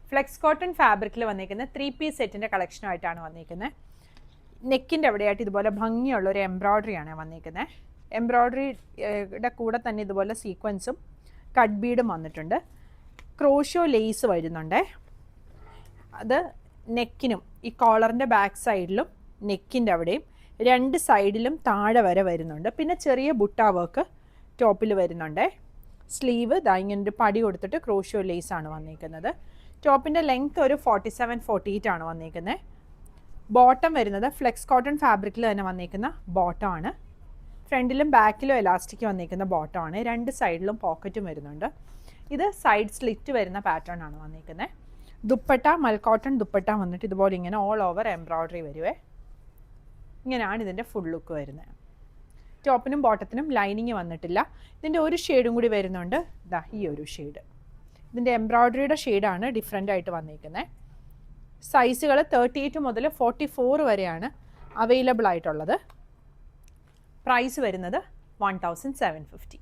Flex cotton ഫാബ്രിക്കിൽ വന്നിരിക്കുന്ന 3 piece സെറ്റിൻ്റെ കളക്ഷനുമായിട്ടാണ് വന്നിരിക്കുന്നത്. നെക്കിൻ്റെ അവിടെയായിട്ട് ഇതുപോലെ ഭംഗിയുള്ള ഒരു എംബ്രോയ്ഡറിയാണ് വന്നിരിക്കുന്നത്. എംബ്രോയ്ഡറിയുടെ കൂടെ തന്നെ ഇതുപോലെ സീക്വൻസും കട്ട് ബീഡും വന്നിട്ടുണ്ട്. ക്രോഷോ ലേസ് വരുന്നുണ്ട്. അത് നെക്കിനും ഈ കോളറിൻ്റെ ബാക്ക് സൈഡിലും നെക്കിൻ്റെ അവിടെയും 2 സൈഡിലും താഴെ വരെ വരുന്നുണ്ട്. പിന്നെ ചെറിയ ബുട്ട വർക്ക് ടോപ്പിൽ വരുന്നുണ്ട്. സ്ലീവ് ഇങ്ങനെ ഒരു പടി കൊടുത്തിട്ട് ക്രോഷോ ലേസ് ആണ് വന്നിരിക്കുന്നത്. ടോപ്പിൻ്റെ ലെങ്ത് ഒരു 47-48 ആണ് വന്നിരിക്കുന്നത്. ബോട്ടം വരുന്നത് ഫ്ലെക്സ് കോട്ടൺ ഫാബ്രിക്കിൽ തന്നെ വന്നിരിക്കുന്ന ബോട്ടം ആണ്. ഫ്രണ്ടിലും ബാക്കിലും എലാസ്റ്റിക് വന്നിരിക്കുന്ന ബോട്ടം ആണ്. 2 സൈഡിലും പോക്കറ്റും വരുന്നുണ്ട്. ഇത് സൈഡ് സ്ലിറ്റ് വരുന്ന പാറ്റേൺ ആണ് വന്നിരിക്കുന്നത്. ദുപ്പട്ട മൽക്കോട്ടൺ ദുപ്പട്ട വന്നിട്ട് ഇതുപോലെ ഇങ്ങനെ ഓൾ ഓവർ എംബ്രോയ്ഡറി വരുവേ. ഇങ്ങനെയാണ് ഇതിൻ്റെ ഫുൾ ലുക്ക് വരുന്നത്. ടോപ്പിനും ബോട്ടത്തിനും ലൈനിങ് വന്നിട്ടില്ല. ഇതിൻ്റെ ഒരു ഷെയ്ഡും കൂടി വരുന്നുണ്ട്. ഇതാ ഈ ഒരു ഷെയ്ഡ്. ഇതിൻ്റെ എംബ്രോയ്ഡറിയുടെ ഷെയ്ഡാണ് ഡിഫറെൻ്റ് ആയിട്ട് വന്നിരിക്കുന്നത്. സൈസുകൾ 38 മുതൽ 44 വരെയാണ് അവൈലബിൾ ആയിട്ടുള്ളത്. പ്രൈസ് വരുന്നത് 1750.